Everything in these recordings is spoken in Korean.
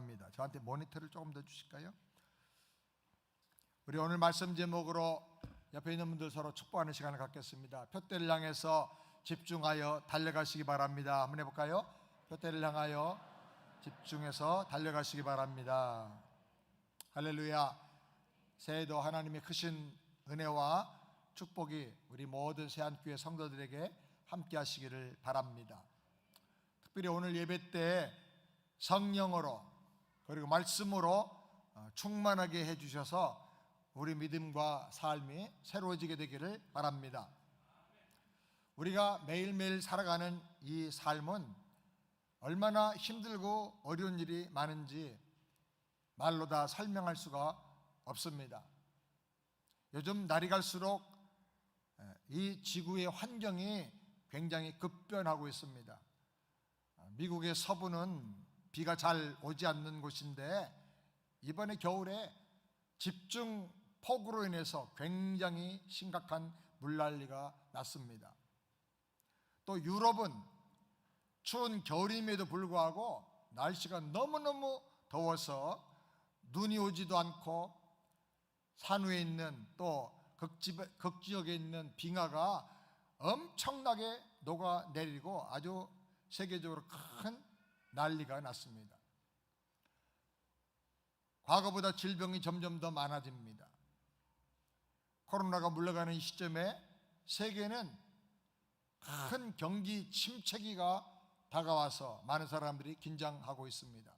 바랍니다. 저한테 모니터를 조금 더 주실까요? 우리 오늘 말씀 제목으로 옆에 있는 분들 서로 축복하는 시간을 갖겠습니다. 표대를 향해서 집중하여 달려가시기 바랍니다. 한번 해볼까요? 표대를 향하여 집중해서 달려가시기 바랍니다. 할렐루야. 새해도 하나님의 크신 은혜와 축복이 우리 모든 세안교회 성도들에게 함께 하시기를 바랍니다. 특별히 오늘 예배 때 성령으로 그리고 말씀으로 충만하게 해주셔서 우리 믿음과 삶이 새로워지게 되기를 바랍니다. 우리가 매일매일 살아가는 이 삶은 얼마나 힘들고 어려운 일이 많은지 말로 다 설명할 수가 없습니다. 요즘 날이 갈수록 이 지구의 환경이 굉장히 급변하고 있습니다. 미국의 서부는 비가 잘 오지 않는 곳인데 이번에 겨울에 집중 폭우로 인해서 굉장히 심각한 물난리가 났습니다. 또 유럽은 추운 겨울임에도 불구하고 날씨가 너무너무 더워서 눈이 오지도 않고 산 위에 있는 또 극지역에 있는 빙하가 엄청나게 녹아내리고 아주 세계적으로 큰 난리가 났습니다. 과거보다 질병이 점점 더 많아집니다. 코로나가 물러가는 이 시점에 세계는 큰 경기 침체기가 다가와서 많은 사람들이 긴장하고 있습니다.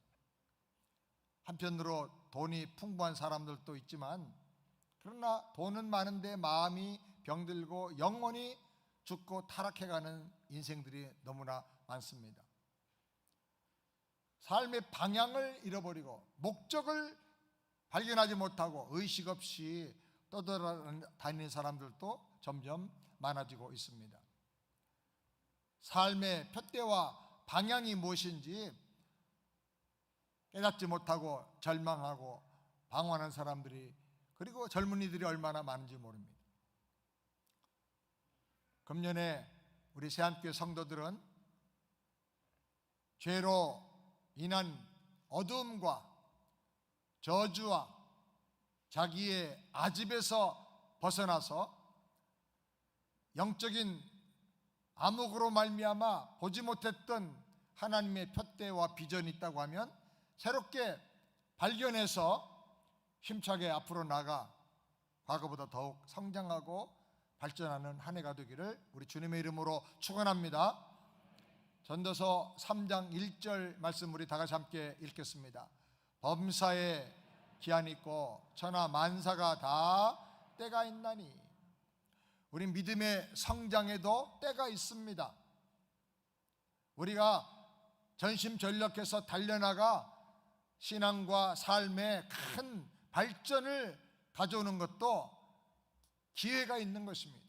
한편으로 돈이 풍부한 사람들도 있지만 그러나 돈은 많은데 마음이 병들고 영혼이 죽고 타락해가는 인생들이 너무나 많습니다. 삶의 방향을 잃어버리고 목적을 발견하지 못하고 의식 없이 떠돌아다니는 사람들도 점점 많아지고 있습니다. 삶의 표대와 방향이 무엇인지 깨닫지 못하고 절망하고 방황하는 사람들이 그리고 젊은이들이 얼마나 많은지 모릅니다. 금년에 우리 세안교회 성도들은 죄로 인한 어두움과 저주와 자기의 아집에서 벗어나서 영적인 암흑으로 말미암아 보지 못했던 하나님의 표대와 비전이 있다고 하면 새롭게 발견해서 힘차게 앞으로 나가 과거보다 더욱 성장하고 발전하는 한 해가 되기를 우리 주님의 이름으로 축원합니다. 전도서 3장 1절 말씀 우리 다 같이 함께 읽겠습니다. 범사에 기한이 있고 천하 만사가 다 때가 있나니. 우리 믿음의 성장에도 때가 있습니다. 우리가 전심전력해서 달려나가 신앙과 삶의 큰 발전을 가져오는 것도 기회가 있는 것입니다.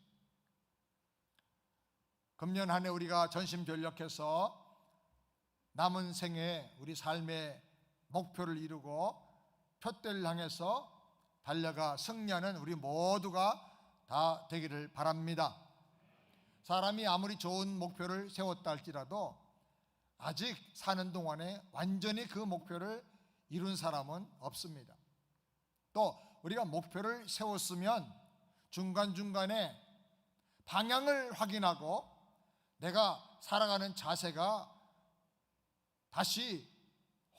금년 한 해 우리가 전심전력해서 남은 생에 우리 삶의 목표를 이루고 표대를 향해서 달려가 승리하는 우리 모두가 다 되기를 바랍니다. 사람이 아무리 좋은 목표를 세웠다 할지라도 아직 사는 동안에 완전히 그 목표를 이룬 사람은 없습니다. 또 우리가 목표를 세웠으면 중간중간에 방향을 확인하고 내가 살아가는 자세가 다시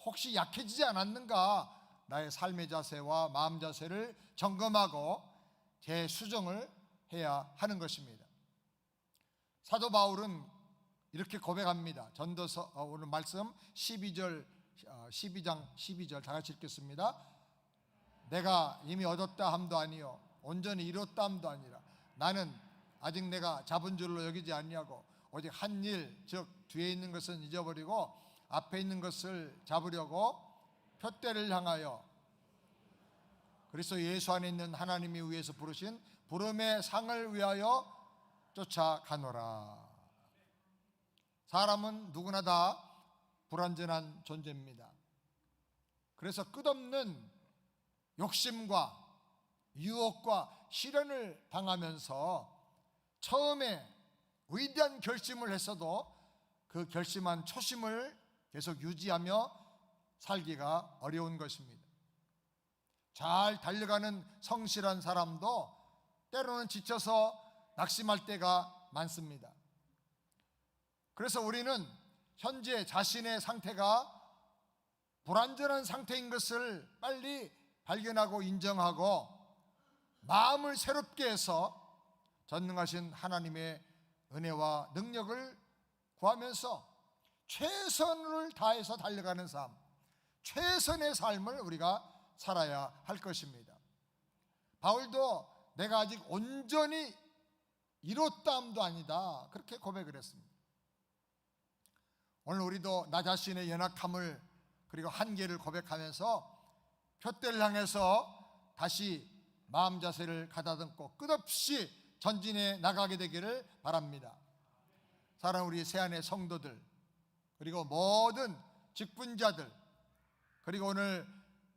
혹시 약해지지 않았는가, 나의 삶의 자세와 마음 자세를 점검하고 재수정을 해야 하는 것입니다. 사도 바울은 이렇게 고백합니다. 전도서 오늘 말씀 12장 12절 다 같이 읽겠습니다. 내가 이미 얻었다 함도 아니요 온전히 이뤘다 함도 아니라 나는 아직 내가 잡은 줄로 여기지 아니하고 오직 한 일, 즉 뒤에 있는 것은 잊어버리고 앞에 있는 것을 잡으려고 표대를 향하여 그리스도 예수 안에 있는 하나님이 위에서 부르신 부름의 상을 위하여 쫓아가노라. 사람은 누구나 다 불완전한 존재입니다. 그래서 끝없는 욕심과 유혹과 시련을 당하면서 처음에 위대한 결심을 했어도 그 결심한 초심을 계속 유지하며 살기가 어려운 것입니다. 잘 달려가는 성실한 사람도 때로는 지쳐서 낙심할 때가 많습니다. 그래서 우리는 현재 자신의 상태가 불완전한 상태인 것을 빨리 발견하고 인정하고 마음을 새롭게 해서 전능하신 하나님의 은혜와 능력을 구하면서 최선을 다해서 달려가는 삶, 최선의 삶을 우리가 살아야 할 것입니다. 바울도 내가 아직 온전히 이뤘다함도 아니다, 그렇게 고백을 했습니다. 오늘 우리도 나 자신의 연약함을 그리고 한계를 고백하면서 표대를 향해서 다시 마음 자세를 가다듬고 끝없이 전진해 나가게 되기를 바랍니다. 사랑하는 우리 새안의 성도들, 그리고 모든 직분자들, 그리고 오늘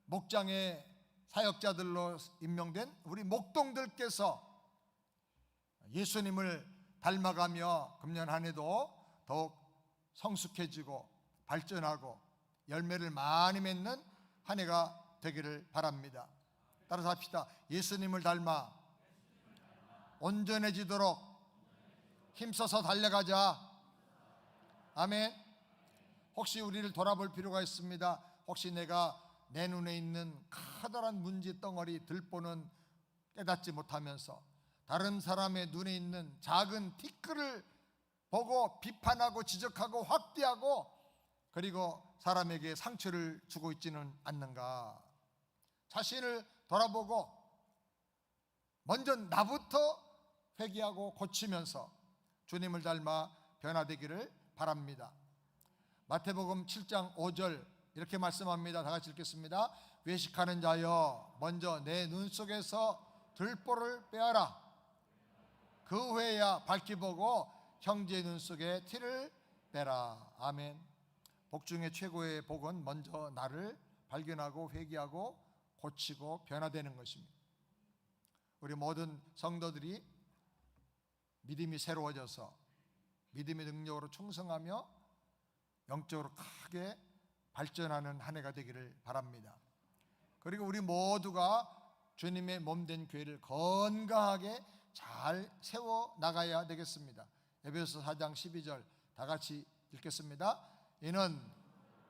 목장의 사역자들로 임명된 우리 목동들께서 예수님을 닮아가며 금년 한 해도 더욱 성숙해지고 발전하고 열매를 많이 맺는 한 해가 되기를 바랍니다. 따라서 합시다. 예수님을 닮아 온전해지도록 힘써서 달려가자. 아멘. 혹시 우리를 돌아볼 필요가 있습니다. 혹시 내가 내 눈에 있는 커다란 문제 덩어리 들보는 깨닫지 못하면서 다른 사람의 눈에 있는 작은 티끌을 보고 비판하고 지적하고 확대하고 그리고 사람에게 상처를 주고 있지는 않는가? 자신을 돌아보고 먼저 나부터 회개하고 고치면서 주님을 닮아 변화되기를 바랍니다. 마태복음 7장 5절 이렇게 말씀합니다. 다 같이 읽겠습니다. 외식하는 자여, 먼저 내 눈 속에서 들보를 빼어라. 그 후에야 밝히 보고 형제의 눈 속에 티를 빼라. 아멘. 복 중에 최고의 복은 먼저 나를 발견하고 회개하고 고치고 변화되는 것입니다. 우리 모든 성도들이 믿음이 새로워져서 믿음의 능력으로 충성하며 영적으로 크게 발전하는 한 해가 되기를 바랍니다. 그리고 우리 모두가 주님의 몸된 교회를 건강하게 잘 세워 나가야 되겠습니다. 에베소서 4장 12절 다 같이 읽겠습니다. 이는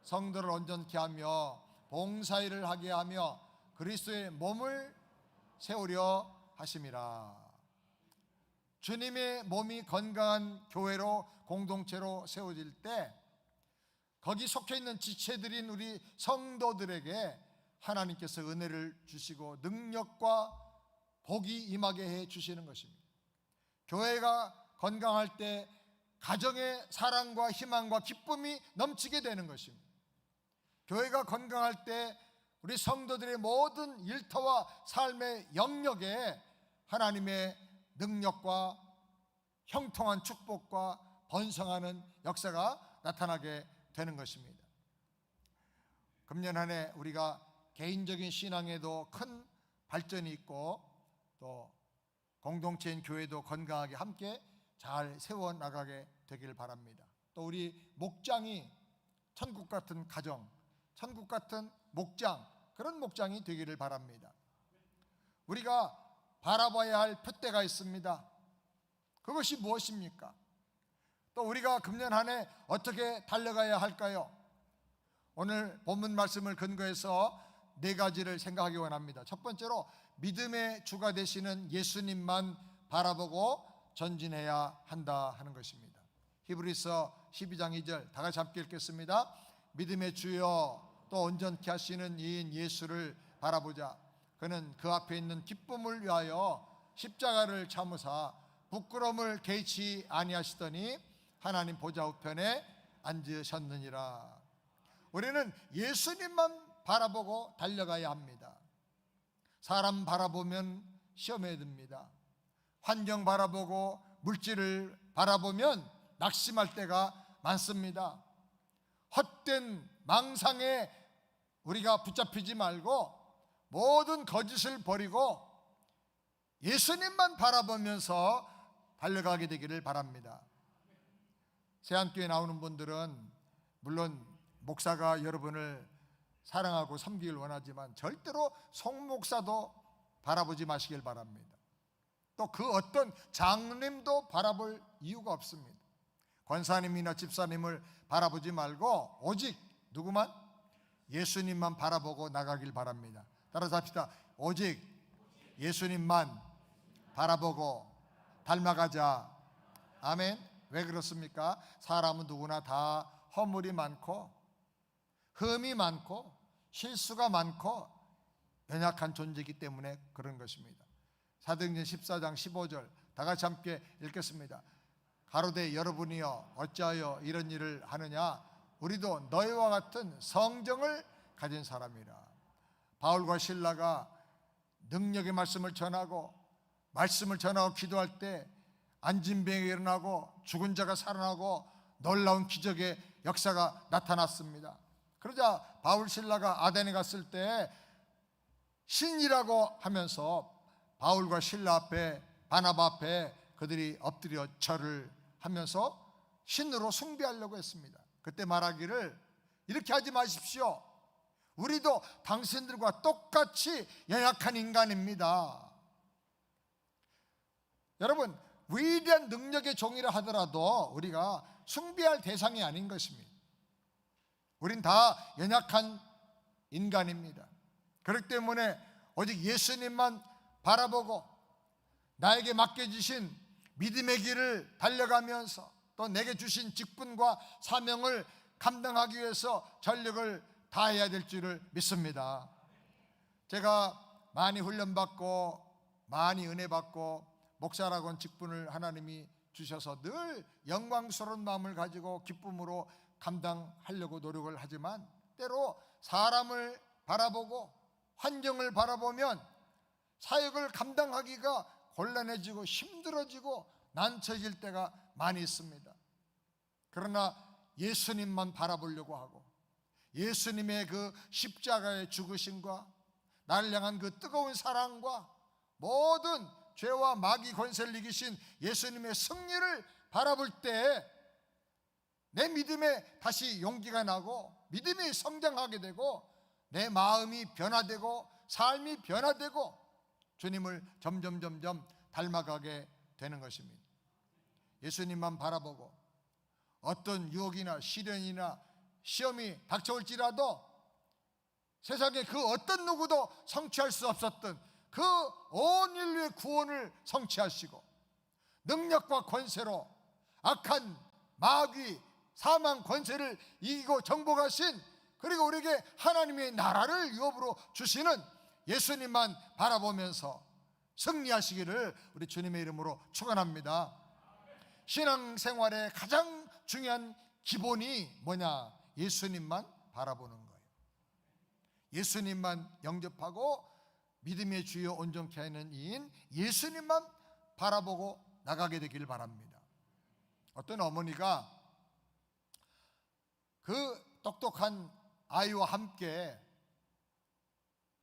성도를 온전케 하며 봉사일을 하게 하며 그리스도의 몸을 세우려 하심이라. 주님의 몸이 건강한 교회로 공동체로 세워질 때 거기 속해 있는 지체들인 우리 성도들에게 하나님께서 은혜를 주시고 능력과 복이 임하게 해 주시는 것입니다. 교회가 건강할 때 가정의 사랑과 희망과 기쁨이 넘치게 되는 것입니다. 교회가 건강할 때 우리 성도들의 모든 일터와 삶의 영역에 하나님의 능력과 형통한 축복과 번성하는 역사가 나타나게 되는 것입니다. 금년 한 해 우리가 개인적인 신앙에도 큰 발전이 있고 또 공동체인 교회도 건강하게 함께 잘 세워나가게 되길 바랍니다. 또 우리 목장이 천국 같은 가정, 천국 같은 목장, 그런 목장이 되기를 바랍니다. 우리가 바라봐야 할 표대가 있습니다. 그것이 무엇입니까? 또 우리가 금년 한 해 어떻게 달려가야 할까요? 오늘 본문 말씀을 근거해서 네 가지를 생각하기 원합니다. 첫 번째로 믿음의 주가 되시는 예수님만 바라보고 전진해야 한다 하는 것입니다. 히브리서 12장 2절 다 같이 함께 읽겠습니다. 믿음의 주여 또 온전케 하시는 이인 예수를 바라보자. 그는 그 앞에 있는 기쁨을 위하여 십자가를 참으사 부끄러움을 개의치 아니하시더니 하나님 보좌 우편에 앉으셨느니라. 우리는 예수님만 바라보고 달려가야 합니다. 사람 바라보면 시험에 듭니다. 환경 바라보고 물질을 바라보면 낙심할 때가 많습니다. 헛된 망상에 우리가 붙잡히지 말고 모든 거짓을 버리고 예수님만 바라보면서 달려가게 되기를 바랍니다. 새안교회 나오는 분들은 물론 목사가 여러분을 사랑하고 섬기길 원하지만 절대로 송목사도 바라보지 마시길 바랍니다. 또 그 어떤 장로님도 바라볼 이유가 없습니다. 권사님이나 집사님을 바라보지 말고 오직 누구만? 예수님만 바라보고 나가길 바랍니다. 따라서 합시다. 오직 예수님만 바라보고 닮아가자. 아멘. 왜 그렇습니까? 사람은 누구나 다 허물이 많고 흠이 많고 실수가 많고 연약한 존재이기 때문에 그런 것입니다. 사도행전 14장 15절 다 같이 함께 읽겠습니다. 가로되 여러분이여 어찌하여 이런 일을 하느냐? 우리도 너희와 같은 성정을 가진 사람이라. 바울과 실라가 능력의 말씀을 전하고 기도할 때 앉은 병이 일어나고 죽은 자가 살아나고 놀라운 기적의 역사가 나타났습니다. 그러자 바울 실라가 아덴에 갔을 때 신이라고 하면서 바울과 실라 앞에 바나바 앞에 그들이 엎드려 절을 하면서 신으로 숭배하려고 했습니다. 그때 말하기를 이렇게 하지 마십시오. 우리도 당신들과 똑같이 연약한 인간입니다. 여러분, 위대한 능력의 종이라 하더라도 우리가 숭배할 대상이 아닌 것입니다. 우린 다 연약한 인간입니다. 그렇기 때문에 오직 예수님만 바라보고 나에게 맡겨주신 믿음의 길을 달려가면서 또 내게 주신 직분과 사명을 감당하기 위해서 전력을 다해야 될 줄을 믿습니다. 제가 많이 훈련받고 많이 은혜받고 목사라고 하는 직분을 하나님이 주셔서 늘 영광스러운 마음을 가지고 기쁨으로 감당하려고 노력을 하지만 때로 사람을 바라보고 환경을 바라보면 사역을 감당하기가 곤란해지고 힘들어지고 난처해질 때가 많이 있습니다. 그러나 예수님만 바라보려고 하고 예수님의 그 십자가의 죽으심과 나를 향한 그 뜨거운 사랑과 모든 죄와 마귀 권세를 이기신 예수님의 승리를 바라볼 때 내 믿음에 다시 용기가 나고 믿음이 성장하게 되고 내 마음이 변화되고 삶이 변화되고 주님을 점점 닮아가게 되는 것입니다. 예수님만 바라보고 어떤 유혹이나 시련이나 시험이 닥쳐올지라도 세상에 그 어떤 누구도 성취할 수 없었던 그 온 인류의 구원을 성취하시고 능력과 권세로 악한 마귀 사망 권세를 이기고 정복하신 그리고 우리에게 하나님의 나라를 유업으로 주시는 예수님만 바라보면서 승리하시기를 우리 주님의 이름으로 축원합니다. 신앙생활의 가장 중요한 기본이 뭐냐? 예수님만 바라보는 거예요. 예수님만 영접하고 믿음의 주요 온전케 하는 이인 예수님만 바라보고 나가게 되길 바랍니다. 어떤 어머니가 그 똑똑한 아이와 함께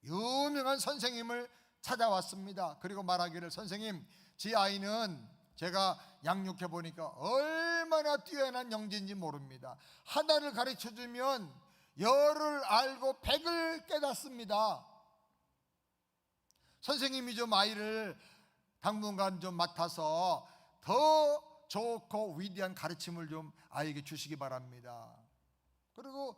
유명한 선생님을 찾아왔습니다. 그리고 말하기를 선생님, 제 아이는 제가 양육해 보니까 얼마나 뛰어난 영재인지 모릅니다. 하나를 가르쳐 주면 열을 알고 백을 깨닫습니다. 선생님이 좀 아이를 당분간 좀 맡아서 더 좋고 위대한 가르침을 좀 아이에게 주시기 바랍니다. 그리고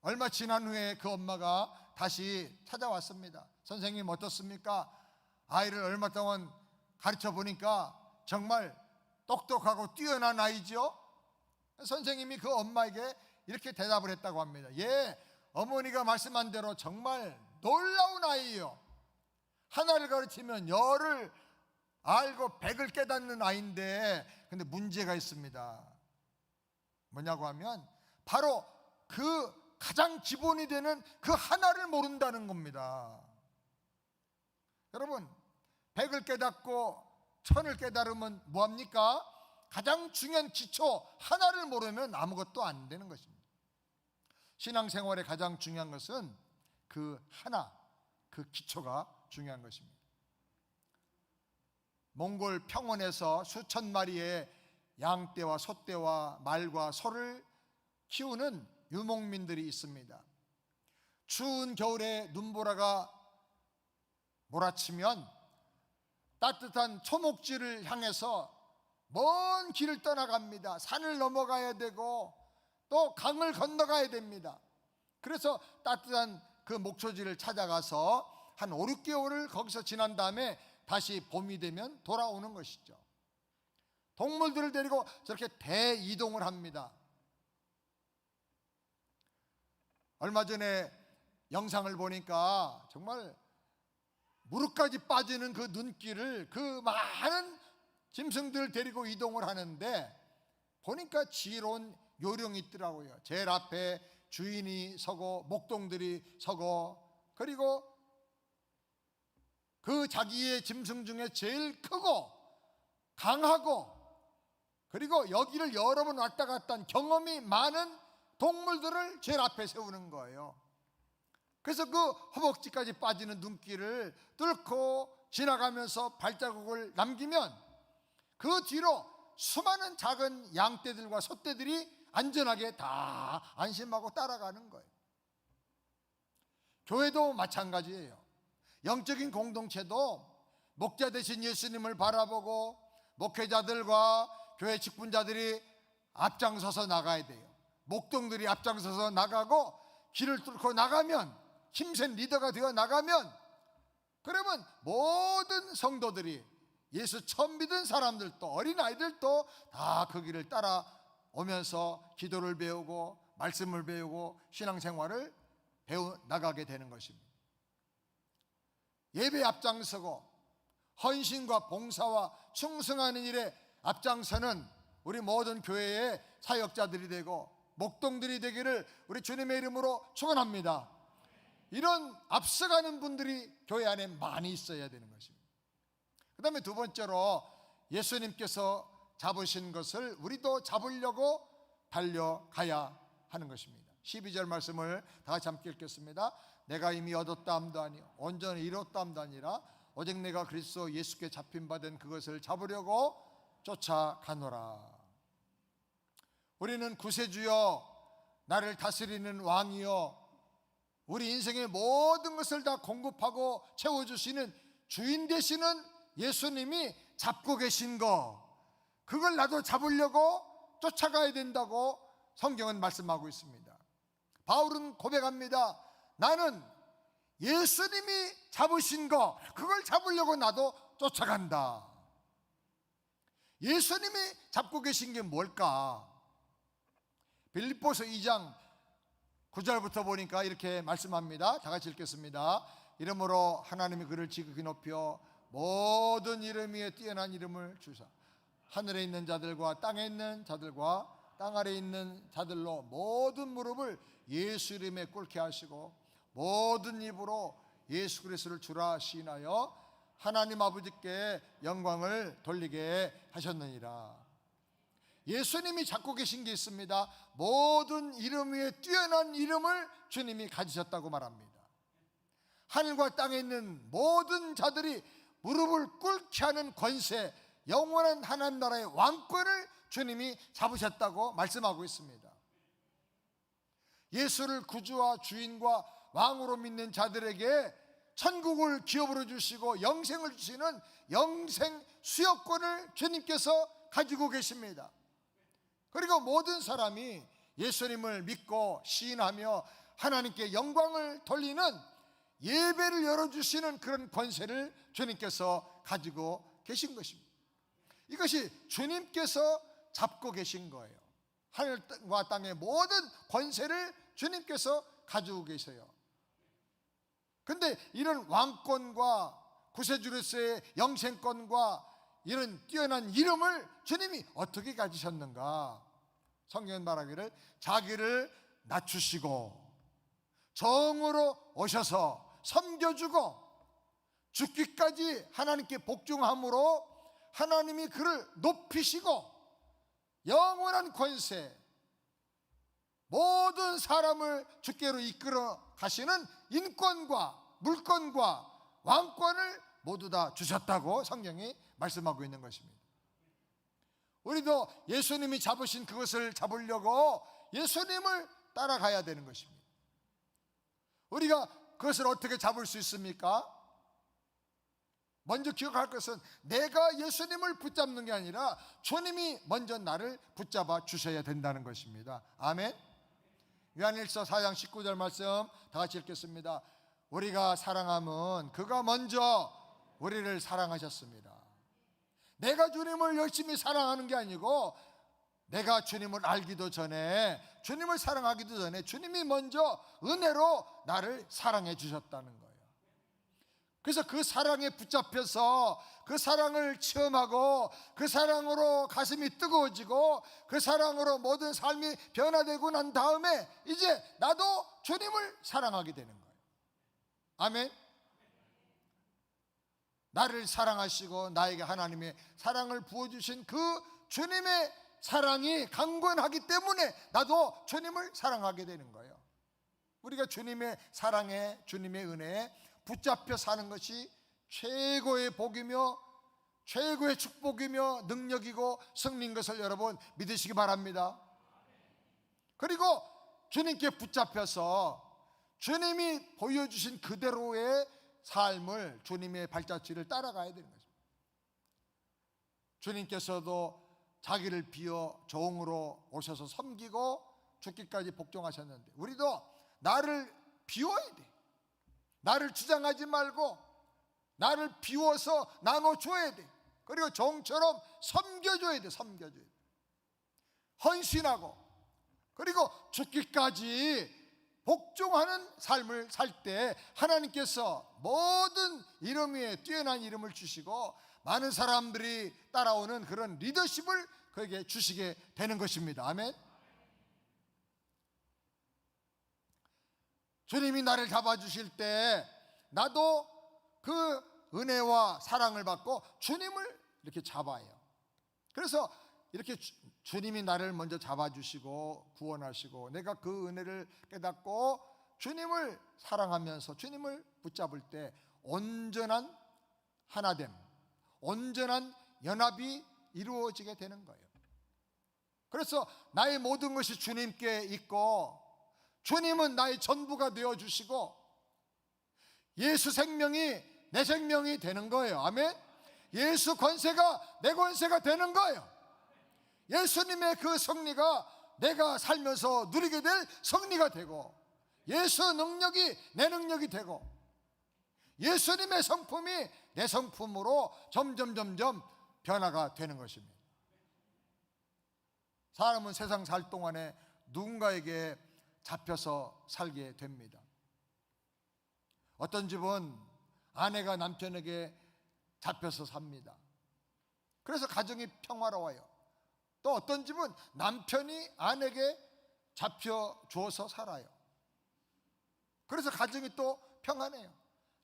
얼마 지난 후에 그 엄마가 다시 찾아왔습니다. 선생님 어떻습니까? 아이를 얼마 동안 가르쳐 보니까 정말 똑똑하고 뛰어난 아이죠. 선생님이 그 엄마에게 이렇게 대답을 했다고 합니다. 예, 어머니가 말씀한 대로 정말 놀라운 아이예요. 하나를 가르치면 열을 알고 백을 깨닫는 아이인데, 근데 문제가 있습니다. 뭐냐고 하면 바로 그 가장 기본이 되는 그 하나를 모른다는 겁니다. 여러분, 백을 깨닫고 천을 깨달으면 뭐합니까? 가장 중요한 기초 하나를 모르면 아무것도 안 되는 것입니다. 신앙생활의 가장 중요한 것은 그 하나, 그 기초가 중요한 것입니다. 몽골 평원에서 수천 마리의 양떼와 소떼와 말과 소를 키우는 유목민들이 있습니다. 추운 겨울에 눈보라가 몰아치면 따뜻한 초목지를 향해서 먼 길을 떠나갑니다. 산을 넘어가야 되고 또 강을 건너가야 됩니다. 그래서 따뜻한 그 목초지를 찾아가서 한 5, 6개월을 거기서 지난 다음에 다시 봄이 되면 돌아오는 것이죠. 동물들을 데리고 저렇게 대이동을 합니다. 얼마 전에 영상을 보니까 정말 무릎까지 빠지는 그 눈길을 그 많은 짐승들을 데리고 이동을 하는데 보니까 지혜로운 요령이 있더라고요. 제일 앞에 주인이 서고 목동들이 서고, 그리고 그 자기의 짐승 중에 제일 크고 강하고 그리고 여기를 여러 번 왔다 갔다 한 경험이 많은 동물들을 제일 앞에 세우는 거예요. 그래서 그 허벅지까지 빠지는 눈길을 뚫고 지나가면서 발자국을 남기면 그 뒤로 수많은 작은 양떼들과 소떼들이 안전하게 다 안심하고 따라가는 거예요. 교회도 마찬가지예요. 영적인 공동체도 목자 되신 예수님을 바라보고 목회자들과 교회 직분자들이 앞장서서 나가야 돼요. 목동들이 앞장서서 나가고 길을 뚫고 나가면, 힘센 리더가 되어 나가면, 그러면 모든 성도들이, 예수 처음 믿은 사람들도 어린아이들도 다 그 길을 따라오면서 기도를 배우고 말씀을 배우고 신앙생활을 배워 나가게 되는 것입니다. 예배 앞장서고 헌신과 봉사와 충성하는 일에 앞장서는 우리 모든 교회의 사역자들이 되고 목동들이 되기를 우리 주님의 이름으로 축원합니다. 이런 앞서가는 분들이 교회 안에 많이 있어야 되는 것입니다. 그 다음에 두 번째로 예수님께서 잡으신 것을 우리도 잡으려고 달려가야 하는 것입니다. 12절 말씀을 다 같이 함께 읽겠습니다. 내가 이미 얻었다함도 아니요 온전히 이뤘다함도 아니라 오직 내가 그리스도 예수께 잡힌 바 된 그것을 잡으려고 쫓아가노라. 우리는 구세주여, 나를 다스리는 왕이여, 우리 인생의 모든 것을 다 공급하고 채워주시는 주인 되시는 예수님이 잡고 계신 거, 그걸 나도 잡으려고 쫓아가야 된다고 성경은 말씀하고 있습니다. 바울은 고백합니다. 나는 예수님이 잡으신 거, 그걸 잡으려고 나도 쫓아간다. 예수님이 잡고 계신 게 뭘까? 빌립보서 2장 9절부터 보니까 이렇게 말씀합니다. 다 같이 읽겠습니다. 이러므로 하나님이 그를 지극히 높여 모든 이름 위에 뛰어난 이름을 주사 하늘에 있는 자들과 땅에 있는 자들과 땅 아래에 있는 자들로 모든 무릎을 예수 이름에 꿇게 하시고 모든 입으로 예수 그리스도를 주라 시인하여 하나님 아버지께 영광을 돌리게 하셨느니라. 예수님이 잡고 계신 게 있습니다. 모든 이름 위에 뛰어난 이름을 주님이 가지셨다고 말합니다. 하늘과 땅에 있는 모든 자들이 무릎을 꿇게 하는 권세, 영원한 하나님 나라의 왕권을 주님이 잡으셨다고 말씀하고 있습니다. 예수를 구주와 주인과 왕으로 믿는 자들에게 천국을 기업으로 주시고 영생을 주시는 영생 수여권을 주님께서 가지고 계십니다. 그리고 모든 사람이 예수님을 믿고 시인하며 하나님께 영광을 돌리는 예배를 열어주시는 그런 권세를 주님께서 가지고 계신 것입니다. 이것이 주님께서 잡고 계신 거예요. 하늘과 땅의 모든 권세를 주님께서 가지고 계세요. 근데 이런 왕권과 구세주로서의 영생권과 이런 뛰어난 이름을 주님이 어떻게 가지셨는가? 성경은 말하기를 자기를 낮추시고 정으로 오셔서 섬겨주고 죽기까지 하나님께 복종함으로 하나님이 그를 높이시고 영원한 권세, 모든 사람을 주께로 이끌어 가시는 인권과 물권과 왕권을 모두 다 주셨다고 성경이 말씀하고 있는 것입니다. 우리도 예수님이 잡으신 그것을 잡으려고 예수님을 따라가야 되는 것입니다. 우리가 그것을 어떻게 잡을 수 있습니까? 먼저 기억할 것은 내가 예수님을 붙잡는 게 아니라 주님이 먼저 나를 붙잡아 주셔야 된다는 것입니다. 아멘. 요한일서 4장 19절 말씀 다 같이 읽겠습니다. 우리가 사랑함은 그가 먼저 우리를 사랑하셨습니다. 내가 주님을 열심히 사랑하는 게 아니고 내가 주님을 알기도 전에, 주님을 사랑하기도 전에 주님이 먼저 은혜로 나를 사랑해 주셨다는 거예요. 그래서 그 사랑에 붙잡혀서 그 사랑을 체험하고 그 사랑으로 가슴이 뜨거워지고 그 사랑으로 모든 삶이 변화되고 난 다음에 이제 나도 주님을 사랑하게 되는 거예요. 아멘. 나를 사랑하시고 나에게 하나님의 사랑을 부어주신 그 주님의 사랑이 강건하기 때문에 나도 주님을 사랑하게 되는 거예요. 우리가 주님의 사랑에, 주님의 은혜에 붙잡혀 사는 것이 최고의 복이며 최고의 축복이며 능력이고 승리인 것을 여러분 믿으시기 바랍니다. 그리고 주님께 붙잡혀서 주님이 보여주신 그대로의 삶을, 주님의 발자취를 따라가야 되는 것입니다. 주님께서도 자기를 비워 종으로 오셔서 섬기고 죽기까지 복종하셨는데 우리도 나를 비워야 돼. 나를 주장하지 말고 나를 비워서 나눠줘야 돼. 그리고 종처럼 섬겨줘야 돼. 섬겨줘야 돼. 헌신하고 그리고 죽기까지 복종하는 삶을 살 때 하나님께서 모든 이름 위에 뛰어난 이름을 주시고 많은 사람들이 따라오는 그런 리더십을 그에게 주시게 되는 것입니다. 아멘. 주님이 나를 잡아주실 때 나도 그 은혜와 사랑을 받고 주님을 이렇게 잡아요. 그래서 이렇게 주님이 나를 먼저 잡아주시고 구원하시고 내가 그 은혜를 깨닫고 주님을 사랑하면서 주님을 붙잡을 때 온전한 하나됨, 온전한 연합이 이루어지게 되는 거예요. 그래서 나의 모든 것이 주님께 있고 주님은 나의 전부가 되어주시고 예수 생명이 내 생명이 되는 거예요. 아멘. 예수 권세가 내 권세가 되는 거예요. 예수님의 그 승리가 내가 살면서 누리게 될 승리가 되고 예수 능력이 내 능력이 되고 예수님의 성품이 내 성품으로 점점 변화가 되는 것입니다. 사람은 세상 살 동안에 누군가에게 잡혀서 살게 됩니다. 어떤 집은 아내가 남편에게 잡혀서 삽니다. 그래서 가정이 평화로워요. 또 어떤 집은 남편이 아내에게 잡혀줘서 살아요. 그래서 가정이 또 평안해요.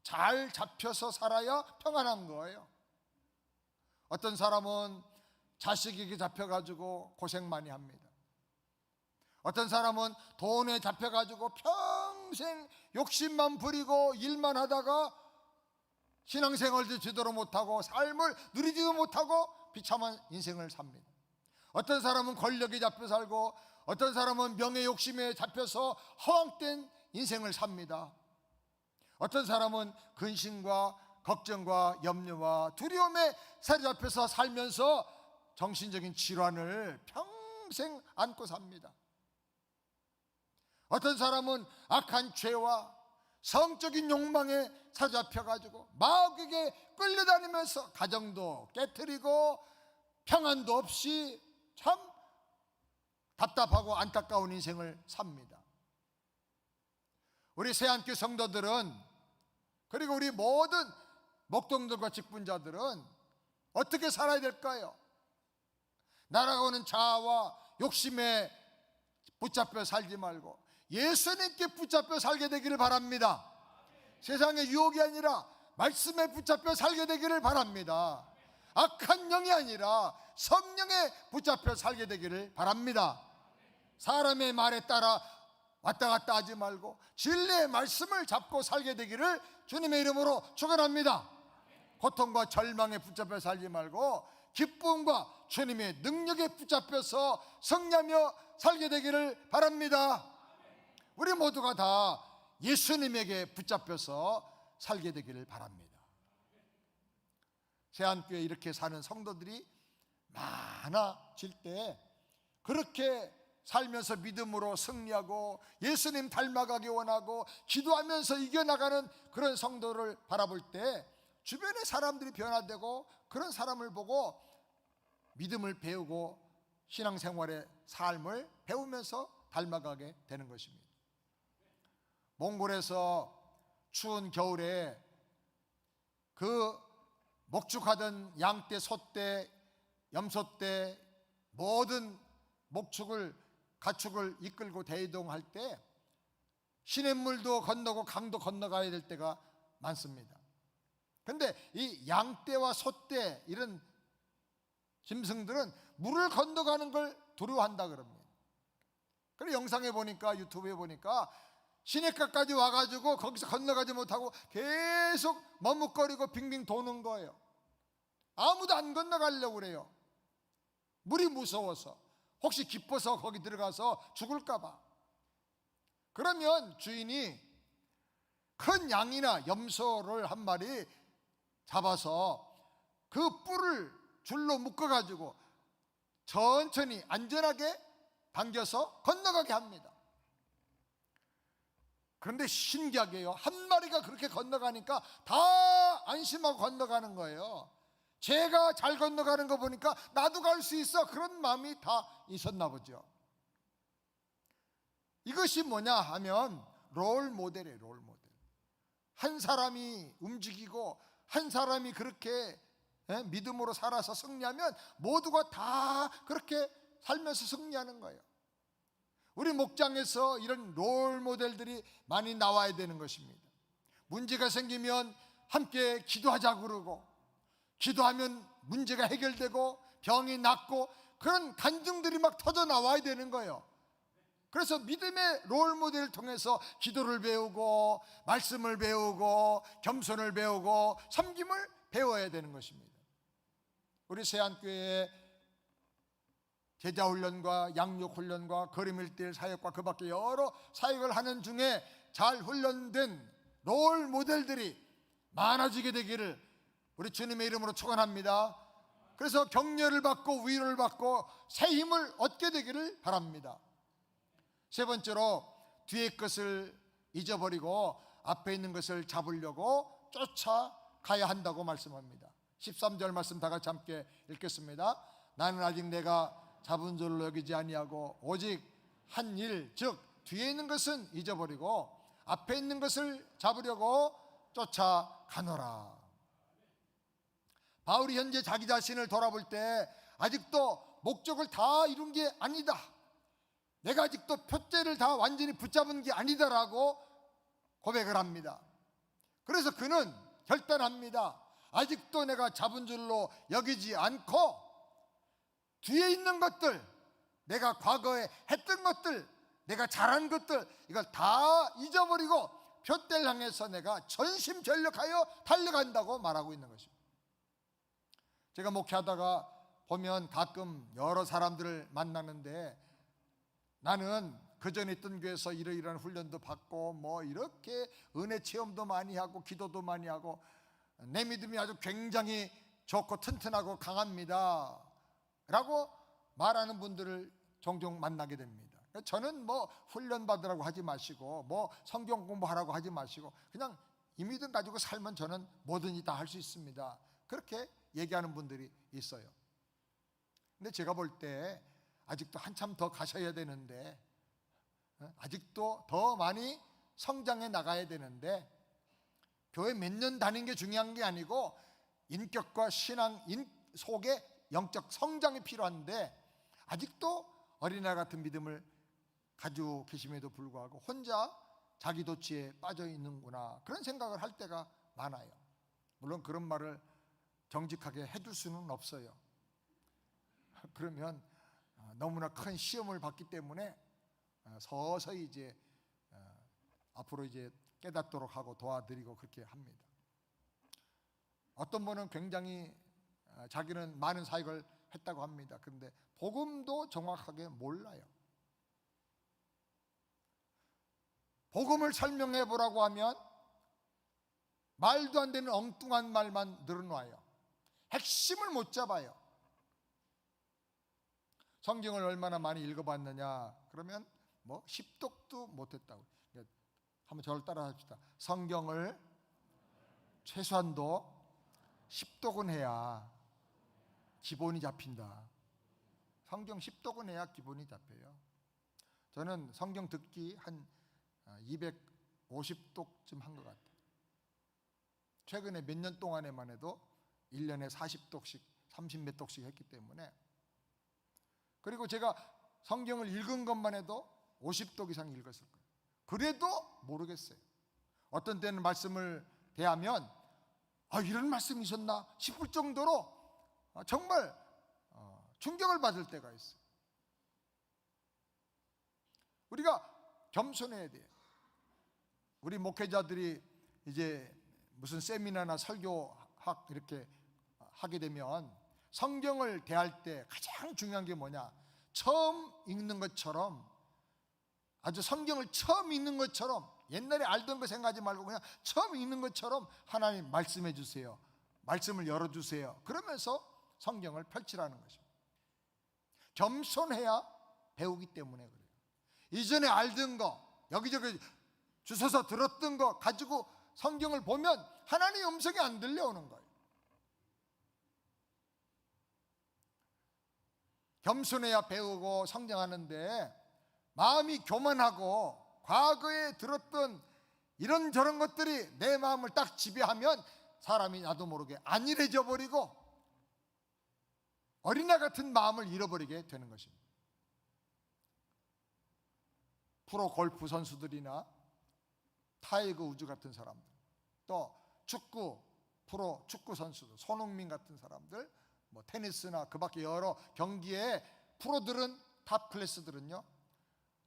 잘 잡혀서 살아야 평안한 거예요. 어떤 사람은 자식에게 잡혀가지고 고생 많이 합니다. 어떤 사람은 돈에 잡혀가지고 평생 욕심만 부리고 일만 하다가 신앙생활도 제대로 못하고 삶을 누리지도 못하고 비참한 인생을 삽니다. 어떤 사람은 권력에 잡혀 살고 어떤 사람은 명예 욕심에 잡혀서 허황된 인생을 삽니다. 어떤 사람은 근심과 걱정과 염려와 두려움에 사로잡혀서 살면서 정신적인 질환을 평생 안고 삽니다. 어떤 사람은 악한 죄와 성적인 욕망에 사로잡혀가지고 마귀에게 끌려다니면서 가정도 깨트리고 평안도 없이 참 답답하고 안타까운 인생을 삽니다. 우리 새한교 성도들은 그리고 우리 모든 목동들과 직분자들은 어떻게 살아야 될까요? 날아오는 자아와 욕심에 붙잡혀 살지 말고 예수님께 붙잡혀 살게 되기를 바랍니다. 세상의 유혹이 아니라 말씀에 붙잡혀 살게 되기를 바랍니다. 악한 영이 아니라 성령에 붙잡혀 살게 되기를 바랍니다. 사람의 말에 따라 왔다 갔다 하지 말고 진리의 말씀을 잡고 살게 되기를 주님의 이름으로 축원합니다. 고통과 절망에 붙잡혀 살지 말고 기쁨과 주님의 능력에 붙잡혀서 승리하며 살게 되기를 바랍니다. 우리 모두가 다 예수님에게 붙잡혀서 살게 되기를 바랍니다. 세안교회 이렇게 사는 성도들이 많아질 때 그렇게 살면서 믿음으로 승리하고 예수님 닮아가기 원하고 기도하면서 이겨나가는 그런 성도를 바라볼 때 주변의 사람들이 변화되고 그런 사람을 보고 믿음을 배우고 신앙생활의 삶을 배우면서 닮아가게 되는 것입니다. 몽골에서 추운 겨울에 그 목축하던 양떼, 소떼, 염소떼 모든 목축을 가축을 이끌고 대이동할 때 시냇물도 건너고 강도 건너가야 될 때가 많습니다. 그런데 이 양떼와 소떼 이런 짐승들은 물을 건너가는 걸 두려워한다 그럽니다. 그래서 영상에 보니까, 유튜브에 보니까 시냇가까지 와가지고 거기서 건너가지 못하고 계속 머뭇거리고 빙빙 도는 거예요. 아무도 안 건너가려고 그래요. 물이 무서워서, 혹시 깊어서 거기 들어가서 죽을까봐. 그러면 주인이 큰 양이나 염소를 한 마리 잡아서 그 뿔을 줄로 묶어가지고 천천히 안전하게 당겨서 건너가게 합니다. 그런데 신기하게요, 한 마리가 그렇게 건너가니까 다 안심하고 건너가는 거예요. 제가 잘 건너가는 거 보니까 나도 갈 수 있어, 그런 마음이 다 있었나 보죠. 이것이 뭐냐 하면 롤 모델이에요. 롤 모델. 한 사람이 움직이고 한 사람이 그렇게 믿음으로 살아서 승리하면 모두가 다 그렇게 살면서 승리하는 거예요. 우리 목장에서 이런 롤 모델들이 많이 나와야 되는 것입니다. 문제가 생기면 함께 기도하자고 그러고, 기도하면 문제가 해결되고 병이 낫고 그런 간증들이 막 터져 나와야 되는 거예요. 그래서 믿음의 롤 모델을 통해서 기도를 배우고 말씀을 배우고 겸손을 배우고 섬김을 배워야 되는 것입니다. 우리 세안교회에 제자훈련과 양육훈련과 거리 밀대일 사역과 그 밖에 여러 사역을 하는 중에 잘 훈련된 롤 모델들이 많아지게 되기를 우리 주님의 이름으로 축원합니다. 그래서 격려를 받고 위로를 받고 새 힘을 얻게 되기를 바랍니다. 세 번째로 뒤의 것을 잊어버리고 앞에 있는 것을 잡으려고 쫓아가야 한다고 말씀합니다. 13절 말씀 다 같이 함께 읽겠습니다. 나는 아직 내가 잡은 줄로 여기지 아니하고 오직 한 일, 즉 뒤에 있는 것은 잊어버리고 앞에 있는 것을 잡으려고 쫓아가노라. 바울이 현재 자기 자신을 돌아볼 때 아직도 목적을 다 이룬 게 아니다, 내가 아직도 표대를 다 완전히 붙잡은 게 아니다라고 고백을 합니다. 그래서 그는 결단합니다. 아직도 내가 잡은 줄로 여기지 않고 뒤에 있는 것들, 내가 과거에 했던 것들, 내가 잘한 것들, 이걸 다 잊어버리고 표대를 향해서 내가 전심전력하여 달려간다고 말하고 있는 것입니다. 제가 목회하다가 보면 가끔 여러 사람들을 만나는데, 나는 그전에 있던 교회에서 이러이러한 훈련도 받고 뭐 이렇게 은혜 체험도 많이 하고 기도도 많이 하고 내 믿음이 아주 굉장히 좋고 튼튼하고 강합니다 라고 말하는 분들을 종종 만나게 됩니다. 저는 뭐 훈련 받으라고 하지 마시고 뭐 성경 공부하라고 하지 마시고 그냥 이 믿음 가지고 살면 저는 뭐든지 다 할 수 있습니다, 그렇게 얘기하는 분들이 있어요. 근데 제가 볼 때 아직도 한참 더 가셔야 되는데, 아직도 더 많이 성장해 나가야 되는데, 교회 몇 년 다닌 게 중요한 게 아니고 인격과 신앙 속에 영적 성장이 필요한데, 아직도 어린아이 같은 믿음을 가지고 계심에도 불구하고 혼자 자기 도취에 빠져 있는구나, 그런 생각을 할 때가 많아요. 물론 그런 말을 정직하게 해둘 수는 없어요. 그러면 너무나 큰 시험을 받기 때문에 서서히 이제 앞으로 이제 깨닫도록 하고 도와드리고 그렇게 합니다. 어떤 분은 굉장히 자기는 많은 사역을 했다고 합니다. 그런데 복음도 정확하게 몰라요. 복음을 설명해 보라고 하면 말도 안 되는 엉뚱한 말만 늘어놔요. 핵심을 못 잡아요. 성경을 얼마나 많이 읽어봤느냐 그러면 뭐 10독도 못했다고. 한번 저를 따라 합시다. 성경을 최소한도 10독은 해야 기본이 잡힌다. 성경 10독은 해야 기본이 잡혀요. 저는 성경 듣기 한 250독쯤 한 것 같아요. 최근에 몇 년 동안에만 해도 1년에 40독씩 30몇 독씩 했기 때문에, 그리고 제가 성경을 읽은 것만 해도 50독 이상 읽었을 거예요. 그래도 모르겠어요. 어떤 때는 말씀을 대하면 이런 말씀이 있었나 싶을 정도로 정말 충격을 받을 때가 있어요. 우리가 겸손해야 돼요. 우리 목회자들이 이제 무슨 세미나나 설교학 이렇게 하게 되면 성경을 대할 때 가장 중요한 게 뭐냐, 처음 읽는 것처럼, 아주 성경을 처음 읽는 것처럼, 옛날에 알던 거 생각하지 말고 그냥 처음 읽는 것처럼 하나님 말씀해 주세요, 말씀을 열어주세요, 그러면서 성경을 펼치라는 것입니다. 겸손해야 배우기 때문에 그래요. 이전에 알던 거, 여기저기 주워서 들었던 거 가지고 성경을 보면 하나님의 음성이 안 들려오는 거예요. 겸손해야 배우고 성장하는데, 마음이 교만하고 과거에 들었던 이런저런 것들이 내 마음을 딱 지배하면 사람이 나도 모르게 안일해져 버리고 어린애 같은 마음을 잃어버리게 되는 것입니다. 프로 골프 선수들이나 타이거 우즈 같은 사람들, 또 축구 프로 축구 선수들, 손흥민 같은 사람들, 뭐 테니스나 그 밖에 여러 경기에 프로들은, 탑 클래스들은요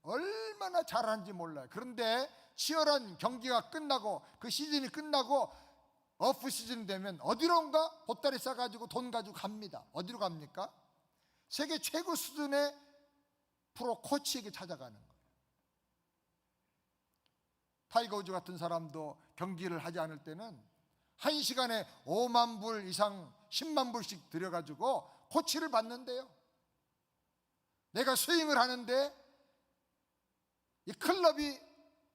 얼마나 잘하는지 몰라요. 그런데 치열한 경기가 끝나고 그 시즌이 끝나고 오프 시즌 되면 어디론가 보따리 싸가지고 돈 가지고 갑니다. 어디로 갑니까? 세계 최고 수준의 프로 코치에게 찾아가는 거예요. 타이거 우즈 같은 사람도 경기를 하지 않을 때는 1시간에 5만 불 이상 10만 불씩 들여가지고 코치를 받는데요, 내가 스윙을 하는데 이 클럽이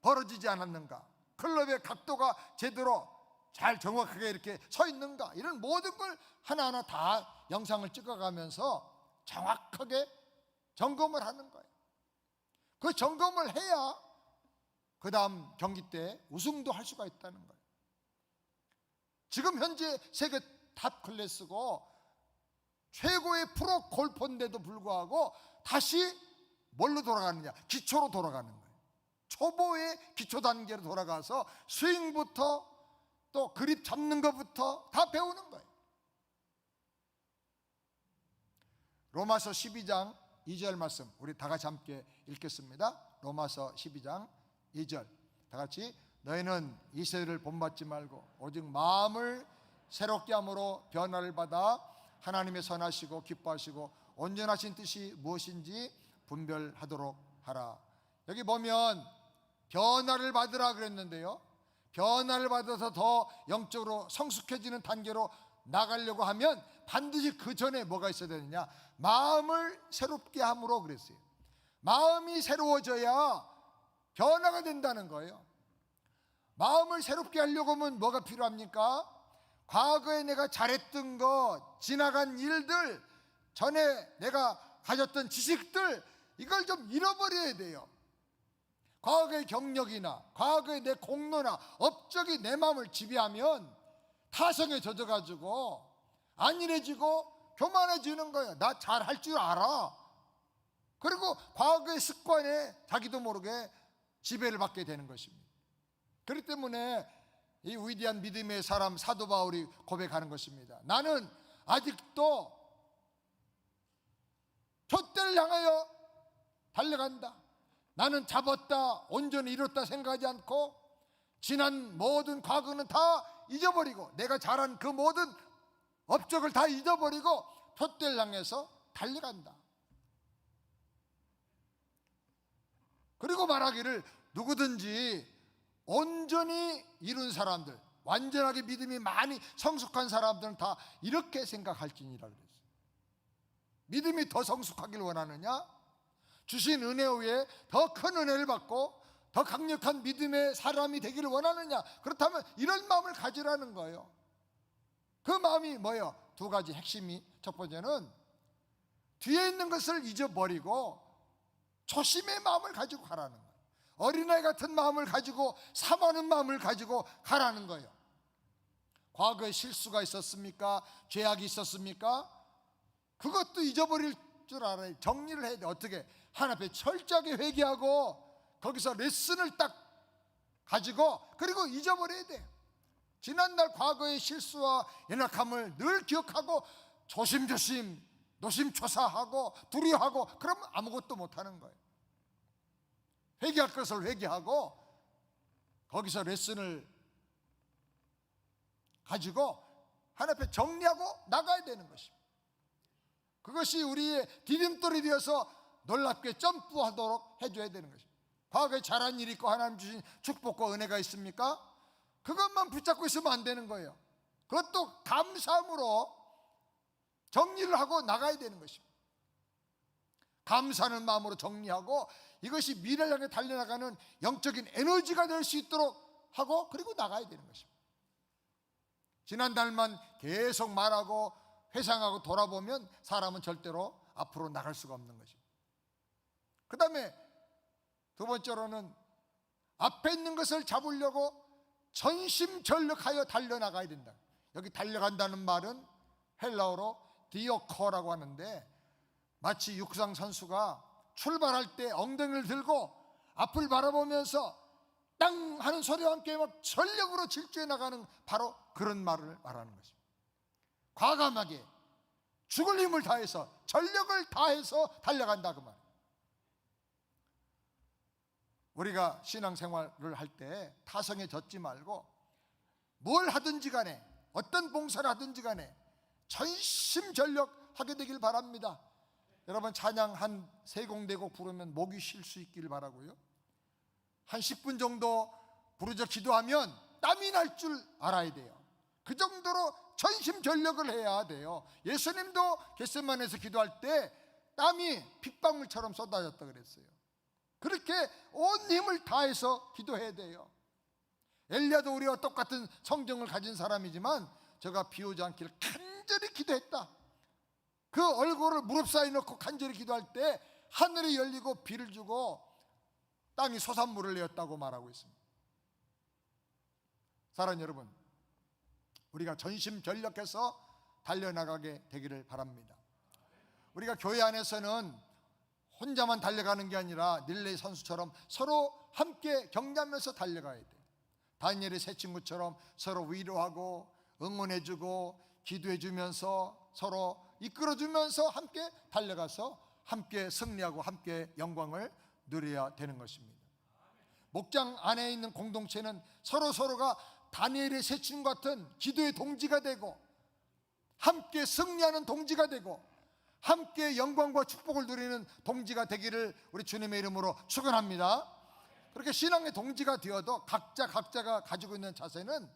벌어지지 않았는가, 클럽의 각도가 제대로 잘 정확하게 이렇게 서 있는가, 이런 모든 걸 하나하나 다 영상을 찍어가면서 정확하게 점검을 하는 거예요. 그 점검을 해야 그 다음 경기 때 우승도 할 수가 있다는 거예요. 지금 현재 세계 탑 클래스고 최고의 프로 골퍼인데도 불구하고 다시 뭘로 돌아가느냐, 기초로 돌아가는 거예요. 초보의 기초 단계로 돌아가서 스윙부터 또 그립 잡는 것부터 다 배우는 거예요. 로마서 12장 2절 말씀 우리 다 같이 함께 읽겠습니다. 로마서 12장 2절 다 같이. 너희는 이 세대를 본받지 말고 오직 마음을 새롭게 함으로 변화를 받아 하나님의 선하시고 기뻐하시고 온전하신 뜻이 무엇인지 분별하도록 하라. 여기 보면 변화를 받으라 그랬는데요, 변화를 받아서 더 영적으로 성숙해지는 단계로 나가려고 하면 반드시 그 전에 뭐가 있어야 되느냐, 마음을 새롭게 함으로 그랬어요. 마음이 새로워져야 변화가 된다는 거예요. 마음을 새롭게 하려고 하면 뭐가 필요합니까? 과거에 내가 잘했던 것, 지나간 일들, 전에 내가 가졌던 지식들, 이걸 좀 잃어버려야 돼요. 과거의 경력이나 과거의 내 공로나 업적이 내 마음을 지배하면 타성에 젖어가지고 안일해지고 교만해지는 거예요. 나 잘할 줄 알아. 그리고 과거의 습관에 자기도 모르게 지배를 받게 되는 것입니다. 그렇기 때문에 이 위대한 믿음의 사람 사도 바울이 고백하는 것입니다. 나는 아직도 푯대를 향하여 달려간다. 나는 잡았다, 온전히 이뤘다 생각하지 않고 지난 모든 과거는 다 잊어버리고 내가 잘한 그 모든 업적을 다 잊어버리고 푯대를 향해서 달려간다. 그리고 말하기를 누구든지 온전히 이룬 사람들, 완전하게 믿음이 많이 성숙한 사람들은 다 이렇게 생각할지니라 그랬어요. 믿음이 더 성숙하길 원하느냐? 주신 은혜 위에 더 큰 은혜를 받고 더 강력한 믿음의 사람이 되기를 원하느냐? 그렇다면 이런 마음을 가지라는 거예요. 그 마음이 뭐예요? 두 가지 핵심이, 첫 번째는 뒤에 있는 것을 잊어버리고 초심의 마음을 가지고 가라는 거예요. 어린아이 같은 마음을 가지고, 사모하는 마음을 가지고 가라는 거예요. 과거에 실수가 있었습니까? 죄악이 있었습니까? 그것도 잊어버릴 줄 알아요. 정리를 해야 돼. 어떻게? 하나님 앞에 철저하게 회개하고 거기서 레슨을 딱 가지고, 그리고 잊어버려야 돼. 지난날 과거의 실수와 연약함을 늘 기억하고 조심조심 노심초사하고 두려워하고 그러면 아무것도 못하는 거예요. 회개할 것을 회개하고 거기서 레슨을 가지고 하나님 앞에 정리하고 나가야 되는 것입니다. 그것이 우리의 디딤돌이 되어서 놀랍게 점프하도록 해줘야 되는 것입니다. 과거에 잘한 일이 있고 하나님 주신 축복과 은혜가 있습니까? 그것만 붙잡고 있으면 안 되는 거예요. 그것도 감사함으로 정리를 하고 나가야 되는 것입니다. 감사하는 마음으로 정리하고 이것이 미래를 향해 달려나가는 영적인 에너지가 될 수 있도록 하고, 그리고 나가야 되는 것입니다. 지난날만 계속 말하고 회상하고 돌아보면 사람은 절대로 앞으로 나갈 수가 없는 것입니다. 그 다음에 두 번째로는 앞에 있는 것을 잡으려고 전심전력하여 달려나가야 된다. 여기 달려간다는 말은 헬라어로 디오커라고 하는데, 마치 육상 선수가 출발할 때 엉덩이를 들고 앞을 바라보면서 땅 하는 소리와 함께 막 전력으로 질주해 나가는, 바로 그런 말을 말하는 것입니다. 과감하게 죽을 힘을 다해서 전력을 다해서 달려간다, 그 말. 우리가 신앙생활을 할 때 타성에 젖지 말고 뭘 하든지 간에, 어떤 봉사를 하든지 간에 전심전력 하게 되길 바랍니다. 여러분, 찬양 한 3곡 4곡 부르면 목이 쉴 수 있기를 바라고요. 한 10분 정도 부르짖어 기도하면 땀이 날 줄 알아야 돼요. 그 정도로 전심전력을 해야 돼요. 예수님도 겟세마네에서 기도할 때 땀이 핏방울처럼 쏟아졌다 그랬어요. 그렇게 온 힘을 다해서 기도해야 돼요. 엘리야도 우리와 똑같은 성정을 가진 사람이지만 저가 비오지 않기를 간절히 기도했다. 그 얼굴을 무릎 사이에 넣고 간절히 기도할 때 하늘이 열리고 비를 주고 땅이 소산물을 내었다고 말하고 있습니다. 사랑하는 여러분, 우리가 전심전력해서 달려나가게 되기를 바랍니다. 우리가 교회 안에서는 혼자만 달려가는 게 아니라 릴레이 선수처럼 서로 함께 격려하면서 달려가야 돼요. 다니엘의 세 친구처럼 서로 위로하고 응원해주고 기도해주면서 서로 이끌어주면서 함께 달려가서 함께 승리하고 함께 영광을 누려야 되는 것입니다. 목장 안에 있는 공동체는 서로가 다니엘의 세 친구 같은 기도의 동지가 되고 함께 승리하는 동지가 되고 함께 영광과 축복을 누리는 동지가 되기를 우리 주님의 이름으로 축원합니다. 그렇게 신앙의 동지가 되어도 각자가 가지고 있는 자세는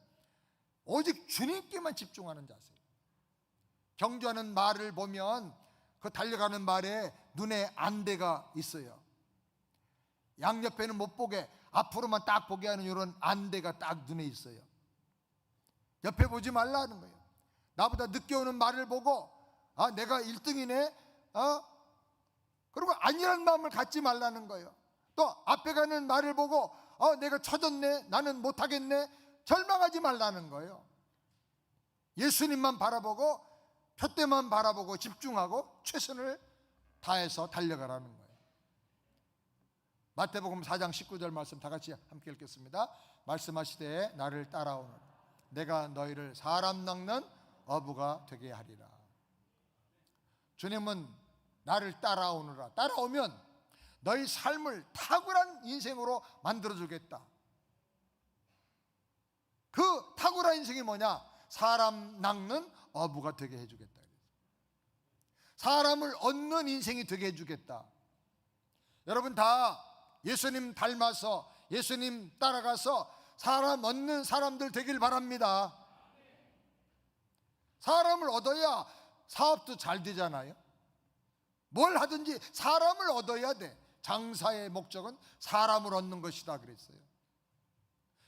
오직 주님께만 집중하는 자세예요. 경주하는 말을 보면 그 달려가는 말에 눈에 안대가 있어요. 양옆에는 못 보게 앞으로만 딱 보게 하는 이런 안대가 딱 눈에 있어요. 옆에 보지 말라는 거예요. 나보다 늦게 오는 말을 보고 내가 1등이네 그리고 아니라는 마음을 갖지 말라는 거예요. 또 앞에 가는 말을 보고 내가 쳐졌네, 나는 못하겠네, 절망하지 말라는 거예요. 예수님만 바라보고 표대만 바라보고 집중하고 최선을 다해서 달려가라는 거예요. 마태복음 4장 19절 말씀 다 같이 함께 읽겠습니다. 말씀하시되 나를 따라오너라 내가 너희를 사람 낚는 어부가 되게 하리라. 주님은 나를 따라오느라, 따라오면 너희 삶을 탁월한 인생으로 만들어주겠다. 그 탁월한 인생이 뭐냐? 사람 낚는 어부가 되게 해주겠다. 사람을 얻는 인생이 되게 해주겠다. 여러분 다 예수님 닮아서 예수님 따라가서 사람 얻는 사람들 되길 바랍니다. 사람을 얻어야 사업도 잘 되잖아요. 뭘 하든지 사람을 얻어야 돼. 장사의 목적은 사람을 얻는 것이다 그랬어요.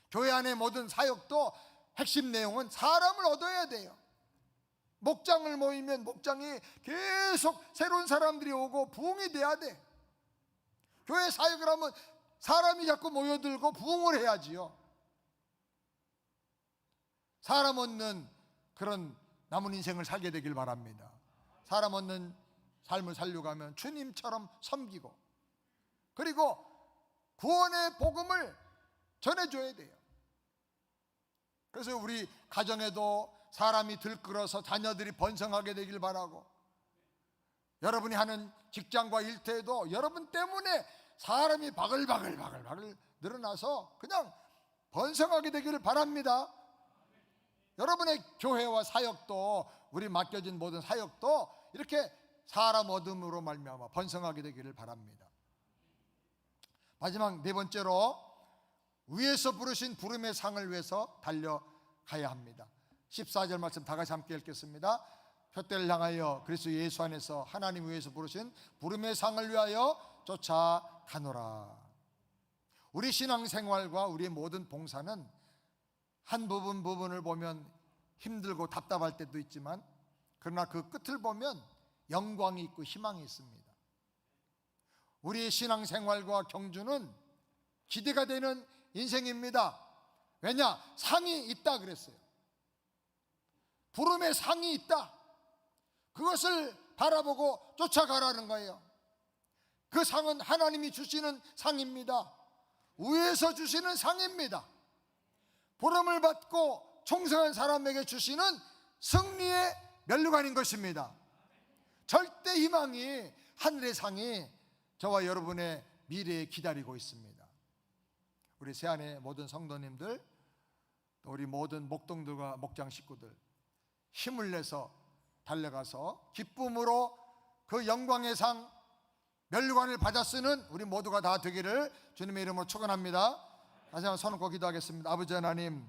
교회 안의 모든 사역도 핵심 내용은 사람을 얻어야 돼요. 목장을 모이면 목장이 계속 새로운 사람들이 오고 부흥이 돼야 돼. 교회 사역을 하면 사람이 자꾸 모여들고 부흥을 해야지요. 사람 얻는 그런 남은 인생을 살게 되길 바랍니다. 사람 얻는 삶을 살려고 하면 주님처럼 섬기고, 그리고 구원의 복음을 전해줘야 돼요. 그래서 우리 가정에도 사람이 들끓어서 자녀들이 번성하게 되길 바라고, 여러분이 하는 직장과 일터에도 여러분 때문에 사람이 바글바글 늘어나서 그냥 번성하게 되기를 바랍니다. 여러분의 교회와 사역도, 우리 맡겨진 모든 사역도 이렇게 사람 얻음으로 말미암아 번성하게 되기를 바랍니다. 마지막 네 번째로, 위에서 부르신 부름의 상을 위해서 달려가야 합니다. 14절 말씀 다 같이 함께 읽겠습니다. 표대를 향하여 그리스도 예수 안에서 하나님 위에서 부르신 부름의 상을 위하여 쫓아가노라. 우리 신앙생활과 우리의 모든 봉사는 한 부분을 보면 힘들고 답답할 때도 있지만, 그러나 그 끝을 보면 영광이 있고 희망이 있습니다. 우리의 신앙생활과 경주는 기대가 되는 인생입니다. 왜냐? 상이 있다 그랬어요. 부름의 상이 있다. 그것을 바라보고 쫓아가라는 거예요. 그 상은 하나님이 주시는 상입니다. 위에서 주시는 상입니다. 부름을 받고 충성한 사람에게 주시는 승리의 면류관인 것입니다. 절대 희망이, 하늘의 상이 저와 여러분의 미래에 기다리고 있습니다. 우리 세안의 모든 성도님들, 또 우리 모든 목동들과 목장 식구들, 힘을 내서 달려가서 기쁨으로 그 영광의 상 면류관을 받아 쓰는 우리 모두가 다 되기를 주님의 이름으로 축원합니다. 다시 한번 손을 꼭 기도하겠습니다. 아버지 하나님,